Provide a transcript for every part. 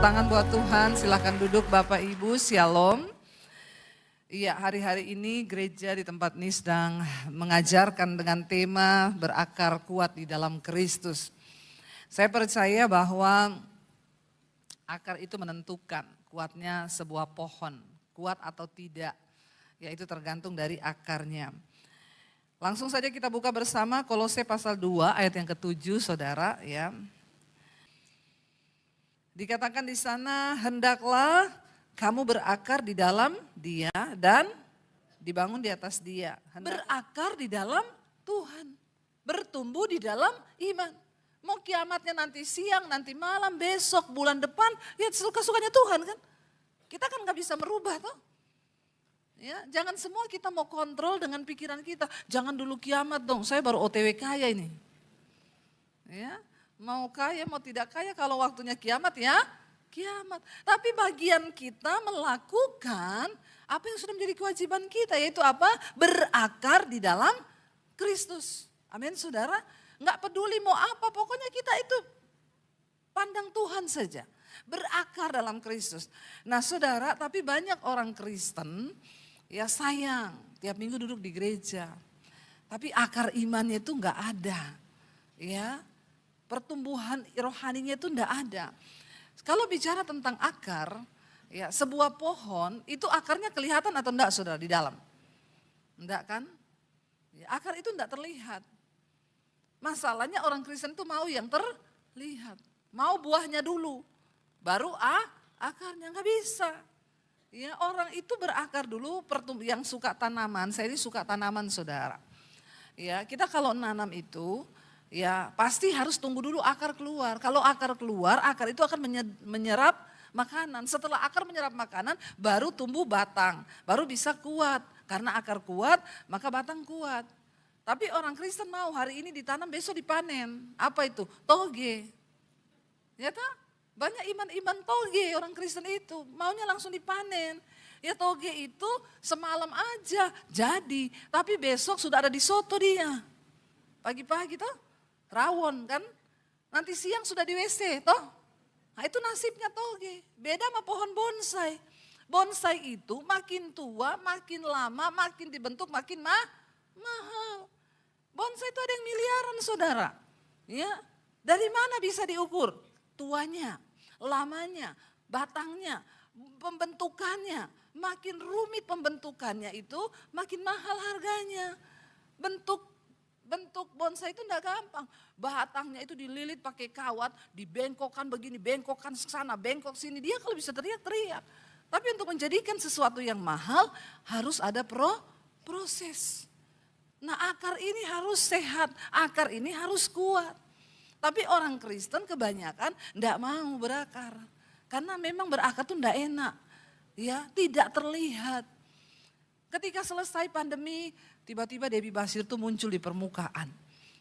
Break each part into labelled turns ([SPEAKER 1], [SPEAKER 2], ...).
[SPEAKER 1] tangan buat Tuhan, silakan duduk Bapak Ibu, Shalom. Iya, hari-hari ini gereja di tempat ini sedang mengajarkan dengan tema berakar kuat di dalam Kristus. Saya percaya bahwa akar itu menentukan kuatnya sebuah pohon, kuat atau tidak, yaitu tergantung dari akarnya. Langsung saja kita buka bersama Kolose pasal 2 ayat yang ke-7, saudara ya. Dikatakan di sana, hendaklah kamu berakar di dalam Dia dan dibangun di atas Dia. Berakar di dalam Tuhan, bertumbuh di dalam iman. Mau kiamatnya nanti siang, nanti malam, besok, bulan depan, ya suka-sukanya Tuhan kan. Kita kan gak bisa merubah toh. Ya, jangan semua kita mau kontrol dengan pikiran kita. Jangan dulu kiamat dong, saya baru OTW kaya ini. Ya. Mau kaya, mau tidak kaya, kalau waktunya kiamat ya kiamat. Tapi bagian kita melakukan apa yang sudah menjadi kewajiban kita, yaitu apa? Berakar di dalam Kristus. Amin saudara. Nggak peduli mau apa, pokoknya kita itu pandang Tuhan saja. Berakar dalam Kristus. Nah saudara, tapi banyak orang Kristen ya sayang tiap minggu duduk di gereja. Tapi akar imannya itu nggak ada. Ya. Pertumbuhan rohaninya itu enggak ada. Kalau bicara tentang akar, ya sebuah pohon itu akarnya kelihatan atau enggak saudara di dalam? Enggak kan? Ya, akar itu enggak terlihat. Masalahnya orang Kristen itu mau yang terlihat. Mau buahnya dulu, baru akarnya enggak bisa. Ya orang itu berakar dulu, yang suka tanaman, saya ini suka tanaman saudara. Ya kita kalau nanam itu, ya pasti harus tunggu dulu akar keluar. Kalau akar keluar, akar itu akan menyerap makanan. Setelah akar menyerap makanan, baru tumbuh batang. Baru bisa kuat. Karena akar kuat, maka batang kuat. Tapi orang Kristen mau hari ini ditanam, besok dipanen. Apa itu? Toge. Ya tak? Banyak iman-iman toge orang Kristen itu. Maunya langsung dipanen. Ya toge itu semalam aja jadi. Tapi besok sudah ada di soto dia. Pagi-pagi tuh. Rawon kan, nanti siang sudah di WC toh. Nah itu nasibnya toge, beda sama pohon bonsai. Bonsai itu makin tua, makin lama, makin dibentuk, makin mahal. Bonsai itu ada yang miliaran saudara. Ya, dari mana bisa diukur? Tuanya, lamanya, batangnya, pembentukannya. Makin rumit pembentukannya itu, makin mahal harganya. Bentuk bonsai itu enggak gampang. Batangnya itu dililit pakai kawat, dibengkokkan begini, bengkokkan sana, bengkok sini. Dia kalau bisa teriak-teriak. Tapi untuk menjadikan sesuatu yang mahal harus ada proses. Nah akar ini harus sehat, akar ini harus kuat. Tapi orang Kristen kebanyakan enggak mau berakar. Karena memang berakar itu enggak enak. Ya, tidak terlihat. Ketika selesai pandemi, tiba-tiba Debbie Basir tuh muncul di permukaan.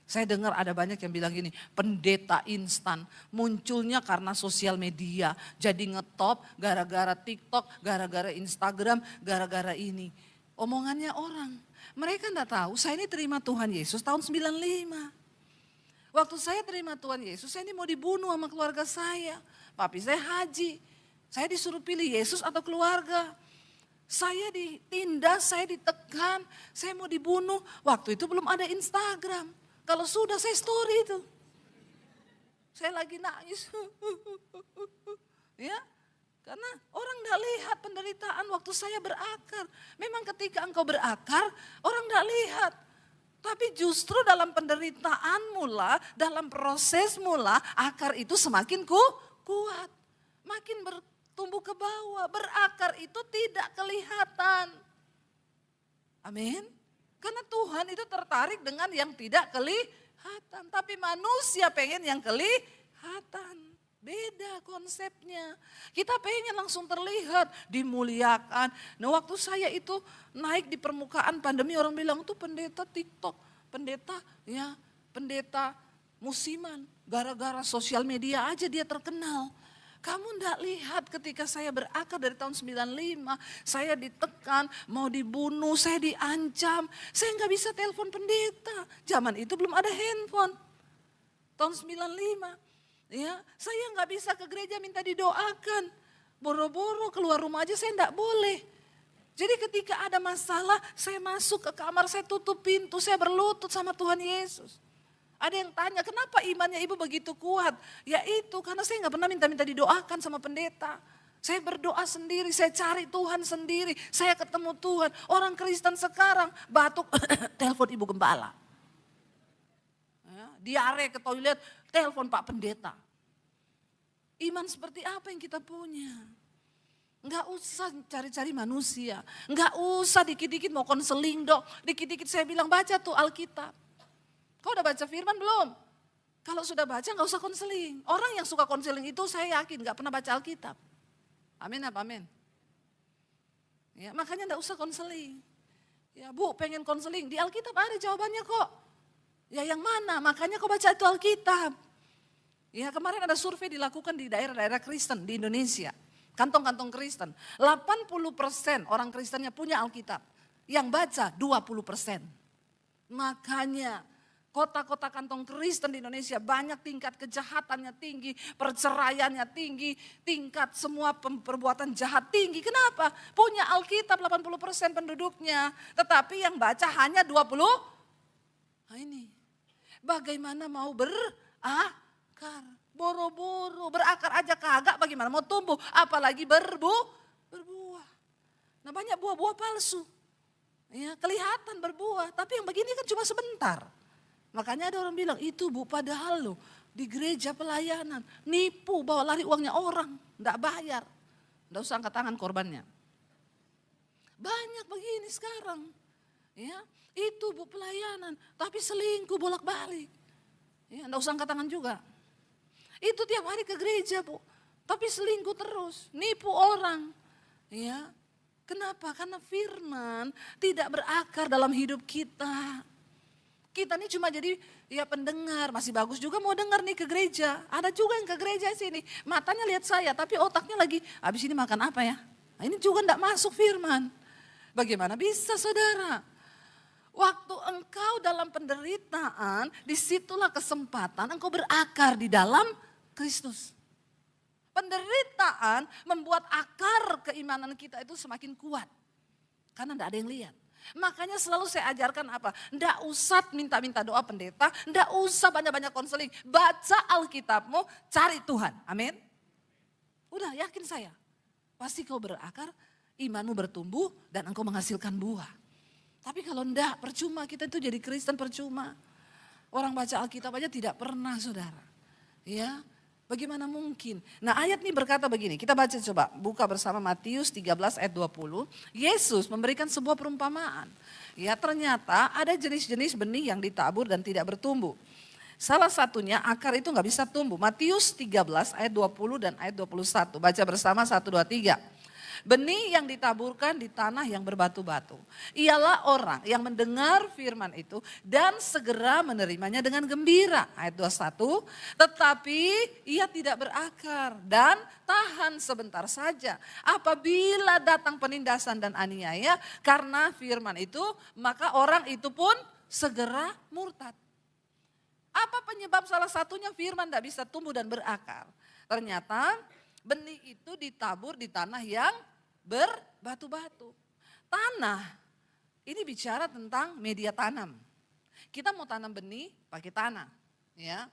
[SPEAKER 1] Saya dengar ada banyak yang bilang gini, pendeta instan munculnya karena sosial media. Jadi ngetop gara-gara TikTok, gara-gara Instagram, gara-gara ini. Omongannya orang. Mereka enggak tahu, saya ini terima Tuhan Yesus tahun 95. Waktu saya terima Tuhan Yesus, saya ini mau dibunuh sama keluarga saya. Papi saya haji, saya disuruh pilih Yesus atau keluarga. Saya ditindas, saya ditekan, saya mau dibunuh. Waktu itu belum ada Instagram. Kalau sudah saya story itu. Saya lagi nangis. Ya, karena orang enggak lihat penderitaan waktu saya berakar. Memang ketika engkau berakar, orang enggak lihat. Tapi justru dalam penderitaanmu lah, dalam prosesmu lah, akar itu semakin kuat. Makin tumbuh ke bawah, berakar itu tidak kelihatan. Amin. Karena Tuhan itu tertarik dengan yang tidak kelihatan. Tapi manusia pengen yang kelihatan. Beda konsepnya. Kita pengen langsung terlihat, dimuliakan. Nah waktu saya itu naik di permukaan pandemi, orang bilang itu pendeta TikTok. Pendeta musiman. Gara-gara sosial media aja dia terkenal. Kamu enggak lihat ketika saya berakar dari tahun 95, saya ditekan, mau dibunuh, saya diancam. Saya enggak bisa telepon pendeta. Zaman itu belum ada handphone. Tahun 95. Ya, saya nggak bisa ke gereja minta didoakan. Boro-boro keluar rumah aja saya nggak boleh. Jadi ketika ada masalah, saya masuk ke kamar, saya tutup pintu, saya berlutut sama Tuhan Yesus. Ada yang tanya, kenapa imannya ibu begitu kuat? Ya itu, karena saya nggak pernah minta-minta didoakan sama pendeta. Saya berdoa sendiri, saya cari Tuhan sendiri, saya ketemu Tuhan. Orang Kristen sekarang batuk, telepon ibu gembala. Ya, diare ke toilet, telepon Pak Pendeta. Iman seperti apa yang kita punya? Enggak usah cari-cari manusia. Enggak usah dikit-dikit mau konseling dok. Dikit-dikit saya bilang baca tuh Alkitab. Kau udah baca firman belum? Kalau sudah baca enggak usah konseling. Orang yang suka konseling itu saya yakin enggak pernah baca Alkitab. Amin apa amin? Ya, makanya enggak usah konseling. Ya Bu pengen konseling, di Alkitab ada jawabannya kok. Ya yang mana? Makanya kau baca itu Alkitab. Ya kemarin ada survei dilakukan di daerah-daerah Kristen di Indonesia. Kantong-kantong Kristen. 80% orang Kristennya punya Alkitab. Yang baca 20%. Makanya kota-kota kantong Kristen di Indonesia banyak tingkat kejahatannya tinggi, perceraiannya tinggi, tingkat semua perbuatan jahat tinggi. Kenapa? Punya Alkitab 80% penduduknya. Tetapi yang baca hanya 20. Nah ini. Bagaimana mau berakar? Boro-boro, berakar aja kagak bagaimana mau tumbuh. Apalagi berbuah. Nah banyak buah-buah palsu. Ya, kelihatan berbuah, tapi yang begini kan cuma sebentar. Makanya ada orang bilang, itu Bu padahal loh di gereja pelayanan. Nipu, bawa lari uangnya orang, enggak bayar. Enggak usah angkat tangan korbannya. Banyak begini sekarang. Ya, itu Bu pelayanan, tapi selingkuh bolak-balik. Ya, enggak usah angkat tangan juga. Itu tiap hari ke gereja Bu, tapi selingkuh terus, nipu orang. Ya, kenapa? Karena firman tidak berakar dalam hidup kita. Kita ini cuma jadi ya pendengar, masih bagus juga mau dengar nih ke gereja. Ada juga yang ke gereja sini, matanya lihat saya tapi otaknya lagi habis ini makan apa ya. Nah, ini juga enggak masuk firman. Bagaimana bisa saudara? Waktu engkau dalam penderitaan, disitulah kesempatan engkau berakar di dalam Kristus. Penderitaan membuat akar keimanan kita itu semakin kuat. Karena enggak ada yang lihat. Makanya selalu saya ajarkan apa? Enggak usah minta-minta doa pendeta, enggak usah banyak-banyak konseling. Baca Alkitabmu, cari Tuhan. Amin. Udah yakin saya. Pasti kau berakar, imanmu bertumbuh dan engkau menghasilkan buah. Tapi kalau enggak, percuma kita itu jadi Kristen percuma. Orang baca Alkitab aja tidak pernah saudara. Ya, bagaimana mungkin? Nah ayat ini berkata begini, kita baca coba, buka bersama Matius 13 ayat 20. Yesus memberikan sebuah perumpamaan. Ya ternyata ada jenis-jenis benih yang ditabur dan tidak bertumbuh. Salah satunya akar itu nggak bisa tumbuh. Matius 13 ayat 20 dan ayat 21. Baca bersama 1, 2, 3. Benih yang ditaburkan di tanah yang berbatu-batu. Ialah orang yang mendengar firman itu dan segera menerimanya dengan gembira. Ayat 21, tetapi ia tidak berakar dan tahan sebentar saja. Apabila datang penindasan dan aniaya karena firman itu, maka orang itu pun segera murtad. Apa penyebab? Salah satunya firman tidak bisa tumbuh dan berakar. Ternyata benih itu ditabur di tanah yang berbatu-batu. Tanah, ini bicara tentang media tanam. Kita mau tanam benih pakai tanah. Ya.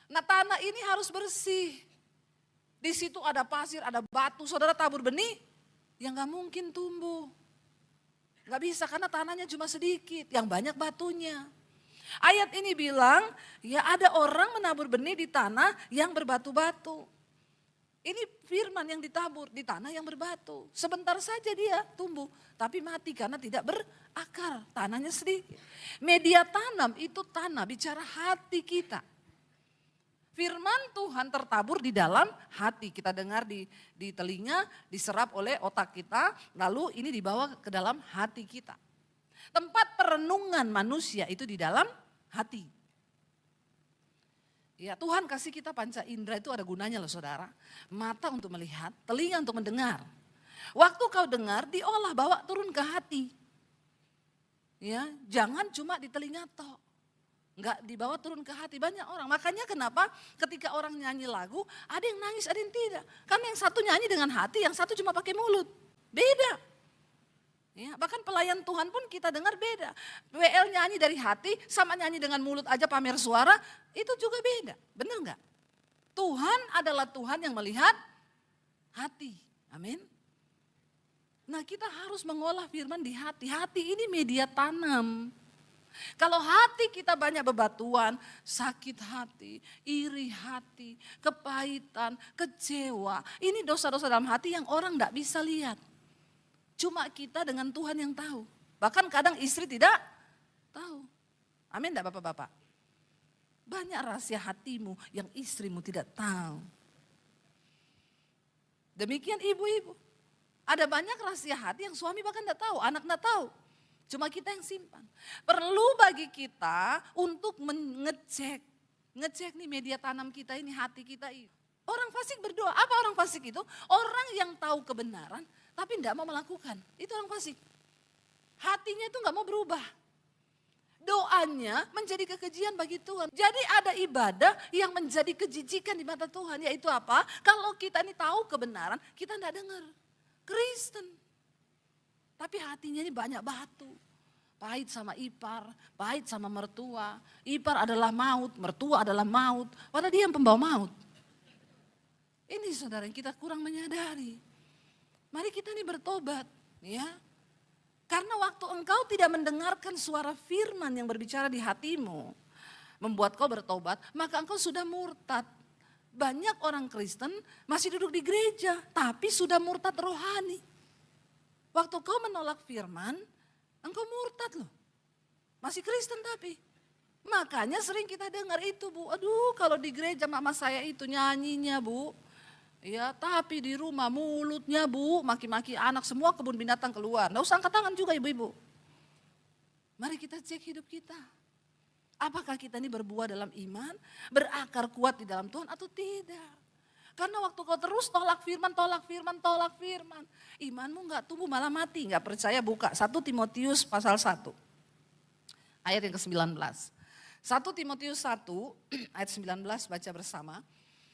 [SPEAKER 1] Nah tanah ini harus bersih. Di situ ada pasir, ada batu. Saudara tabur benih, yang gak mungkin tumbuh. Gak bisa karena tanahnya cuma sedikit, yang banyak batunya. Ayat ini bilang, ya ada orang menabur benih di tanah yang berbatu-batu. Ini firman yang ditabur di tanah yang berbatu. Sebentar saja dia tumbuh, tapi mati karena tidak berakar. Tanahnya sedikit. Media tanam itu tanah, bicara hati kita. Firman Tuhan tertabur di dalam hati. Kita dengar di telinga, diserap oleh otak kita, lalu ini dibawa ke dalam hati kita. Tempat perenungan manusia itu di dalam hati. Ya Tuhan kasih kita panca indera itu ada gunanya loh saudara. Mata untuk melihat, telinga untuk mendengar. Waktu kau dengar diolah bawa turun ke hati. Ya, jangan cuma di telinga tok. Enggak dibawa turun ke hati banyak orang. Makanya kenapa ketika orang nyanyi lagu, ada yang nangis, ada yang tidak. Karena yang satu nyanyi dengan hati, yang satu cuma pakai mulut. Beda. Ya, bahkan pelayan Tuhan pun kita dengar beda. WL nyanyi dari hati sama nyanyi dengan mulut aja pamer suara, itu juga beda. Benar enggak? Tuhan adalah Tuhan yang melihat hati. Amin. Nah, kita harus mengolah firman di hati. Hati ini media tanam. Kalau hati kita banyak bebatuan, sakit hati, iri hati, kepahitan, kecewa. Ini dosa-dosa dalam hati yang orang tidak bisa lihat. Cuma kita dengan Tuhan yang tahu. Bahkan kadang istri tidak tahu. Amin enggak Bapak-Bapak? Banyak rahasia hatimu yang istrimu tidak tahu. Demikian ibu-ibu. Ada banyak rahasia hati yang suami bahkan tidak tahu, anak tidak tahu. Cuma kita yang simpan. Perlu bagi kita untuk ngecek nih media tanam kita ini, hati kita ini. Orang fasik berdoa, apa orang fasik itu? Orang yang tahu kebenaran tapi tidak mau melakukan. Itu orang fasik. Hatinya itu nggak mau berubah. Doanya menjadi kekejian bagi Tuhan. Jadi ada ibadah yang menjadi kejijikan di mata Tuhan. Yaitu apa? Kalau kita ini tahu kebenaran, kita tidak dengar. Kristen. Tapi hatinya ini banyak batu. Pahit sama ipar, pahit sama mertua. Ipar adalah maut, mertua adalah maut. Padahal dia yang pembawa maut. Ini saudara yang kita kurang menyadari. Mari kita ini bertobat. Ya. Karena waktu engkau tidak mendengarkan suara firman yang berbicara di hatimu. Membuat kau bertobat, maka engkau sudah murtad. Banyak orang Kristen masih duduk di gereja, tapi sudah murtad rohani. Waktu kau menolak firman, engkau murtad loh. Masih Kristen tapi. Makanya sering kita dengar itu Bu. Aduh kalau di gereja mama saya itu nyanyinya Bu. Ya tapi di rumah mulutnya Bu. Maki-maki anak semua kebun binatang keluar. Nggak usah angkat tangan juga ibu-ibu. Mari kita cek hidup kita. Apakah kita ini berbuah dalam iman. Berakar kuat di dalam Tuhan atau tidak. Karena waktu kau terus tolak firman. Imanmu gak tumbuh malah mati. Gak percaya buka 1 Timotius pasal 1. Ayat yang ke-19. 1 Timotius 1 ayat 19 baca bersama.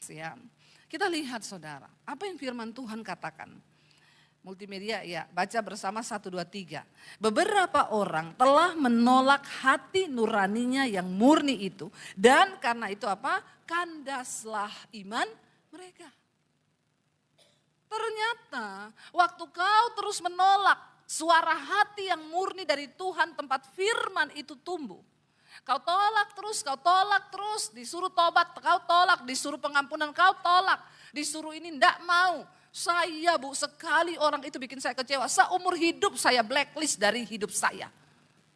[SPEAKER 1] Ya. Kita lihat saudara. Apa yang firman Tuhan katakan. Multimedia ya baca bersama 1, 2, 3. Beberapa orang telah menolak hati nuraninya yang murni itu. Dan karena itu apa? Kandaslah iman mereka. Ternyata waktu kau terus menolak suara hati yang murni dari Tuhan tempat firman itu tumbuh. Kau tolak terus, disuruh tobat kau tolak, disuruh pengampunan kau tolak, disuruh ini ndak mau. Saya Bu sekali orang itu bikin saya kecewa, seumur hidup saya blacklist dari hidup saya.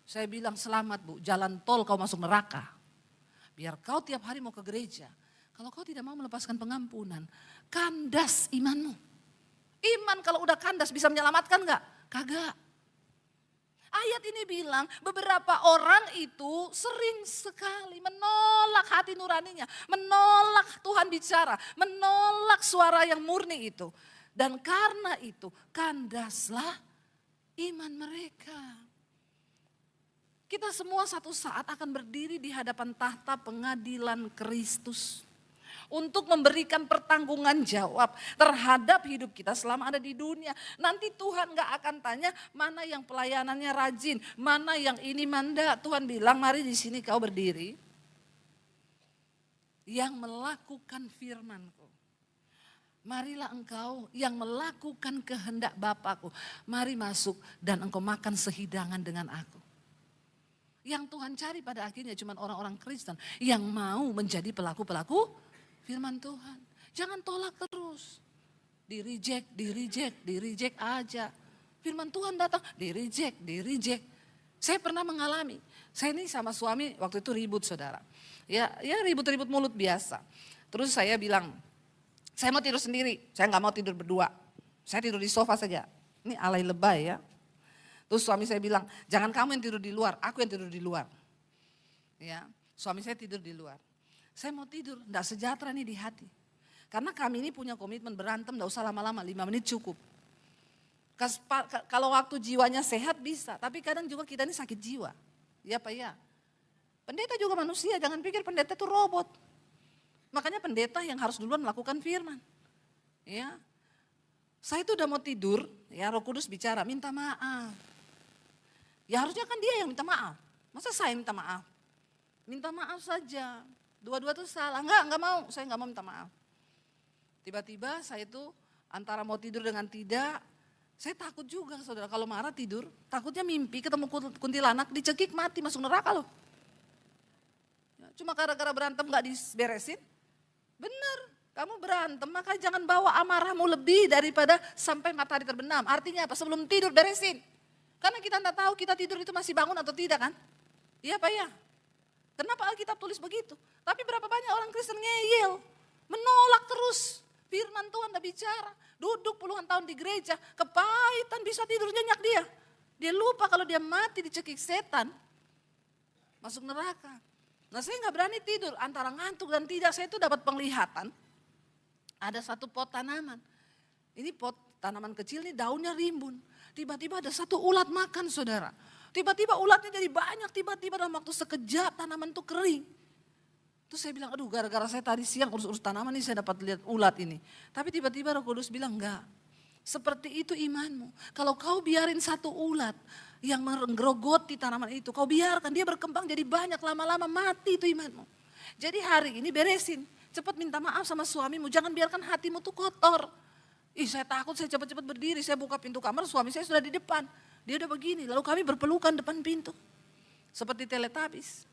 [SPEAKER 1] Saya bilang selamat Bu, jalan tol kau masuk neraka. Biar kau tiap hari mau ke gereja. Kalau kau tidak mau melepaskan pengampunan, kandas imanmu. Iman kalau udah kandas bisa menyelamatkan enggak? Kagak. Ayat ini bilang beberapa orang itu sering sekali menolak hati nuraninya. Menolak Tuhan bicara, menolak suara yang murni itu. Dan karena itu kandaslah iman mereka. Kita semua satu saat akan berdiri di hadapan tahta pengadilan Kristus. Untuk memberikan pertanggungan jawab terhadap hidup kita selama ada di dunia. Nanti Tuhan gak akan tanya mana yang pelayanannya rajin, mana yang ini manda. Tuhan bilang mari di sini kau berdiri. Yang melakukan firman-Ku. Marilah engkau yang melakukan kehendak Bapakku. Mari masuk dan engkau makan sehidangan dengan aku. Yang Tuhan cari pada akhirnya cuma orang-orang Kristen yang mau menjadi pelaku-pelaku firman Tuhan. Jangan tolak terus. Di reject aja. Firman Tuhan datang, di reject. Saya pernah mengalami. Saya ini sama suami waktu itu ribut saudara. Ya ribut-ribut mulut biasa. Terus saya bilang, saya mau tidur sendiri. Saya gak mau tidur berdua. Saya tidur di sofa saja. Ini alay lebay ya. Terus suami saya bilang, jangan kamu yang tidur di luar, aku yang tidur di luar. Ya, suami saya tidur di luar. Saya mau tidur, enggak sejahtera nih di hati. Karena kami ini punya komitmen berantem, enggak usah lama-lama, 5 menit cukup. Kalau waktu jiwanya sehat bisa, tapi kadang juga kita ini sakit jiwa. Ya Pak ya. Pendeta juga manusia, jangan pikir pendeta itu robot. Makanya pendeta yang harus duluan melakukan firman. Ya, saya itu udah mau tidur, ya Roh Kudus bicara, minta maaf. Ya harusnya kan dia yang minta maaf. Masa saya minta maaf? Minta maaf saja. Dua-dua itu salah. Enggak mau, saya enggak mau minta maaf. Tiba-tiba saya itu antara mau tidur dengan tidak, saya takut juga saudara kalau marah tidur. Takutnya mimpi ketemu kuntilanak, dicekik mati masuk neraka loh. Cuma gara-gara berantem gak diberesin. Bener, kamu berantem maka jangan bawa amarahmu lebih daripada sampai matahari terbenam. Artinya apa? Sebelum tidur beresin. Karena kita tidak tahu kita tidur itu masih bangun atau tidak kan? Iya Pak ya? Kenapa Alkitab tulis begitu? Tapi berapa banyak orang Kristen ngeyel. Menolak terus. Firman Tuhan tidak bicara. Duduk puluhan tahun di gereja. Kepahitan bisa tidur nyenyak dia. Dia lupa kalau dia mati dicekik setan. Masuk neraka. Nah saya nggak berani tidur, antara ngantuk dan tidak, saya itu dapat penglihatan. Ada satu pot tanaman, ini pot tanaman kecil nih daunnya rimbun. Tiba-tiba ada satu ulat makan saudara. Tiba-tiba ulatnya jadi banyak, tiba-tiba dalam waktu sekejap tanaman itu kering. Terus saya bilang, aduh gara-gara saya tadi siang urus-urus tanaman ini saya dapat lihat ulat ini. Tapi tiba-tiba Roh Kudus bilang enggak, seperti itu imanmu. Kalau kau biarin satu ulat yang menggerogoti tanaman itu, kau biarkan dia berkembang jadi banyak, lama-lama mati itu imanmu. Jadi hari ini beresin, cepat minta maaf sama suamimu, jangan biarkan hatimu tuh kotor. Ih saya takut, saya cepat-cepat berdiri, saya buka pintu kamar, suami saya sudah di depan. Dia udah begini, lalu kami berpelukan depan pintu. Seperti Teletubbies.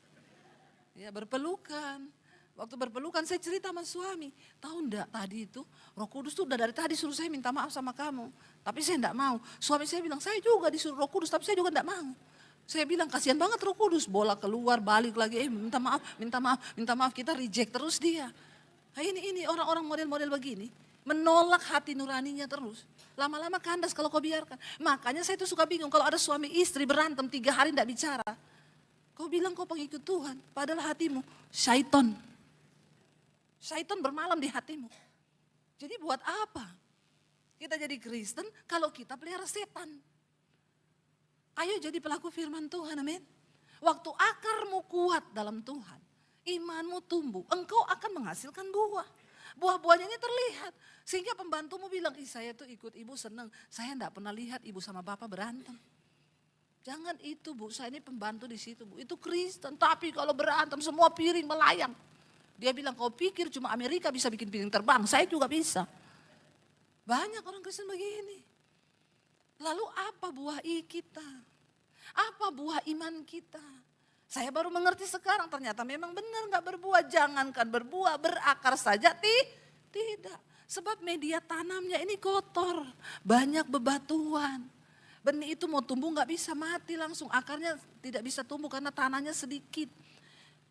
[SPEAKER 1] Ya berpelukan. Waktu berpelukan saya cerita sama suami, tahu enggak tadi itu Roh Kudus tuh udah dari tadi suruh saya minta maaf sama kamu. Tapi saya enggak mau. Suami saya bilang, saya juga disuruh Roh Kudus tapi saya juga enggak mau. Saya bilang kasihan banget Roh Kudus, bola keluar balik lagi, minta maaf, minta maaf, minta maaf, kita reject terus dia. Nah, ini orang-orang model-model begini, menolak hati nuraninya terus. Lama-lama kandas kalau kau biarkan. Makanya saya tuh suka bingung kalau ada suami istri berantem 3 hari enggak bicara. Kau bilang kau pengikut Tuhan, padahal hatimu syaiton. Syaitan bermalam di hatimu. Jadi buat apa kita jadi Kristen kalau kita pelihara setan? Ayo jadi pelaku firman Tuhan, amin. Waktu akarmu kuat dalam Tuhan, imanmu tumbuh, engkau akan menghasilkan buah. Buah-buahnya ini terlihat. Sehingga pembantumu bilang, saya tuh ikut ibu senang, saya enggak pernah lihat ibu sama bapak berantem. Jangan itu Bu, saya ini pembantu di situ Bu, itu Kristen. Tapi kalau berantem semua piring melayang. Dia bilang, kau pikir cuma Amerika bisa bikin piring terbang, saya juga bisa. Banyak orang Kristen begini. Lalu apa buah kita? Apa buah iman kita? Saya baru mengerti sekarang, ternyata memang benar gak berbuah. Jangankan berbuah, berakar saja tidak. Sebab media tanamnya ini kotor, banyak bebatuan. Benih itu mau tumbuh gak bisa, mati langsung. Akarnya tidak bisa tumbuh karena tanahnya sedikit.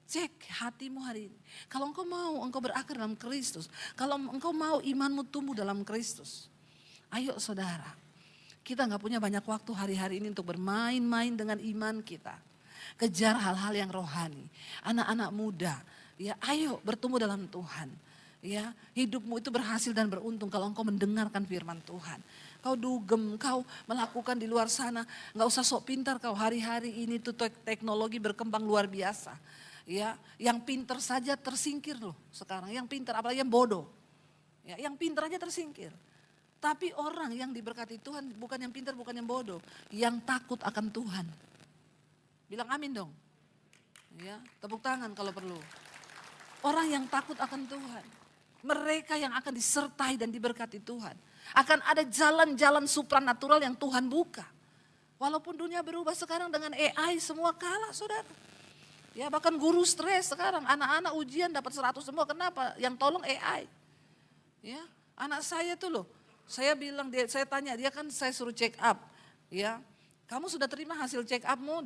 [SPEAKER 1] Cek hatimu hari ini. Kalau engkau mau engkau berakar dalam Kristus. Kalau engkau mau imanmu tumbuh dalam Kristus. Ayo saudara. Kita gak punya banyak waktu hari-hari ini untuk bermain-main dengan iman kita. Kejar hal-hal yang rohani. Anak-anak muda. Ya, ayo bertumbuh dalam Tuhan. Ya, hidupmu itu berhasil dan beruntung kalau engkau mendengarkan firman Tuhan. Kau dugem, kau melakukan di luar sana. Gak usah sok pintar kau, hari-hari ini tuh teknologi berkembang luar biasa. Ya, yang pintar saja tersingkir loh sekarang. Yang pintar, apalagi yang bodoh. Ya, yang pintar aja tersingkir. Tapi orang yang diberkati Tuhan bukan yang pintar, bukan yang bodoh. Yang takut akan Tuhan. Bilang amin dong. Ya, tepuk tangan kalau perlu. Orang yang takut akan Tuhan. Mereka yang akan disertai dan diberkati Tuhan. Akan ada jalan-jalan supranatural yang Tuhan buka. Walaupun dunia berubah sekarang dengan AI semua kalah saudara. Ya bahkan guru stres sekarang, anak-anak ujian dapat 100 semua, kenapa? Yang tolong AI. Ya, anak saya tuh loh, saya bilang saya tanya dia kan saya suruh check up, ya. Kamu sudah terima hasil check upmu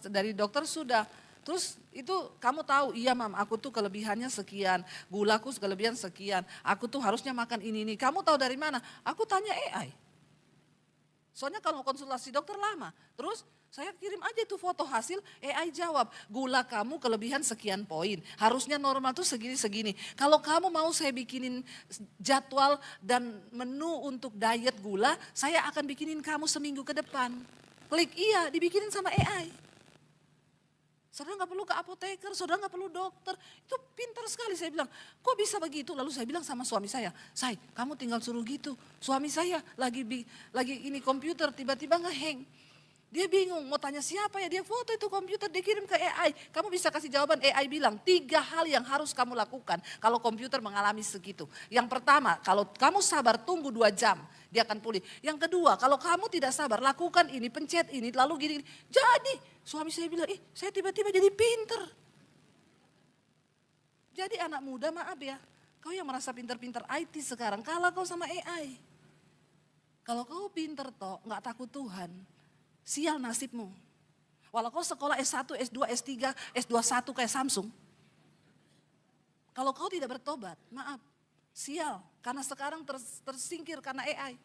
[SPEAKER 1] dari dokter sudah. Terus itu kamu tahu, iya mam aku tuh kelebihannya sekian, gulaku kelebihan sekian, aku tuh harusnya makan ini. Kamu tahu dari mana? Aku tanya AI. Soalnya kalau konsultasi dokter lama, terus saya kirim aja itu foto hasil, AI jawab, gula kamu kelebihan sekian poin, harusnya normal tuh segini-segini. Kalau kamu mau saya bikinin jadwal dan menu untuk diet gula, saya akan bikinin kamu seminggu ke depan. Klik iya, dibikinin sama AI. Saudara nggak perlu ke apoteker, saudara nggak perlu dokter. Itu pintar sekali. Saya bilang, kok bisa begitu? Lalu saya bilang sama suami saya, "Say, kamu tinggal suruh gitu." Suami saya lagi ini komputer tiba-tiba ngehang. Dia bingung mau tanya siapa ya, dia foto itu komputer dikirim ke AI. Kamu bisa kasih jawaban, AI bilang 3 hal yang harus kamu lakukan kalau komputer mengalami segitu. Yang pertama, kalau kamu sabar tunggu 2 jam, dia akan pulih. Yang kedua, kalau kamu tidak sabar lakukan ini, pencet ini, lalu gini. Jadi suami saya bilang, saya tiba-tiba jadi pinter. Jadi anak muda maaf ya, kau yang merasa pinter-pinter IT sekarang, kalah kau sama AI. Kalau kau pinter toh, gak takut Tuhan, sial nasibmu. Walau kau sekolah S1, S2, S3, S21 kayak Samsung. Kalau kau tidak bertobat, maaf, sial. Karena sekarang tersingkir karena AI.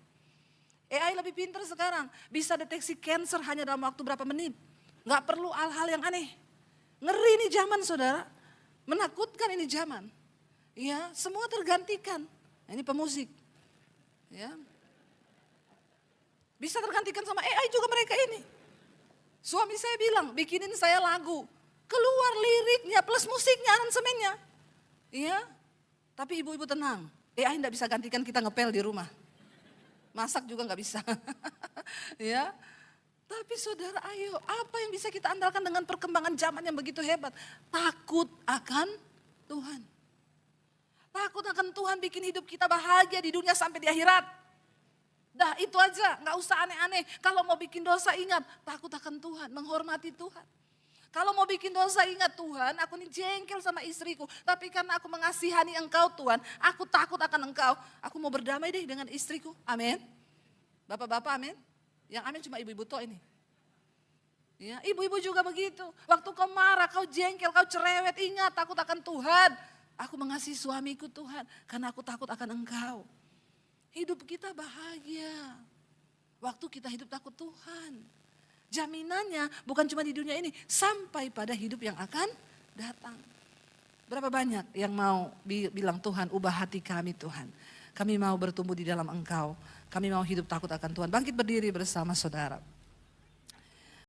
[SPEAKER 1] AI lebih pintar sekarang, bisa deteksi cancer hanya dalam waktu berapa menit. Gak perlu hal-hal yang aneh. Ngeri ini zaman saudara, menakutkan ini zaman. Ya, semua tergantikan. Ini pemusik. Ya. Bisa tergantikan sama AI juga mereka ini. Suami saya bilang, bikinin saya lagu. Keluar liriknya plus musiknya, aransemennya. Iya, tapi ibu-ibu tenang. AI tidak bisa gantikan kita ngepel di rumah. Masak juga nggak bisa. Ya, tapi saudara ayo, apa yang bisa kita andalkan dengan perkembangan zaman yang begitu hebat? Takut akan Tuhan. Takut akan Tuhan bikin hidup kita bahagia di dunia sampai di akhirat. Dah itu aja, gak usah aneh-aneh. Kalau mau bikin dosa ingat, takut akan Tuhan, menghormati Tuhan. Kalau mau bikin dosa ingat Tuhan, aku ini jengkel sama istriku. Tapi karena aku mengasihani engkau Tuhan, aku takut akan engkau. Aku mau berdamai deh dengan istriku, amin. Bapak-bapak amin. Yang amin cuma ibu-ibu toh ini. Ya, ibu-ibu juga begitu. Waktu kau marah, kau jengkel, kau cerewet, ingat takut akan Tuhan. Aku mengasihi suamiku Tuhan, karena aku takut akan engkau. Hidup kita bahagia. Waktu kita hidup takut Tuhan. Jaminannya bukan cuma di dunia ini. Sampai pada hidup yang akan datang. Berapa banyak yang mau bilang Tuhan ubah hati kami Tuhan. Kami mau bertumbuh di dalam Engkau. Kami mau hidup takut akan Tuhan. Bangkit berdiri bersama saudara.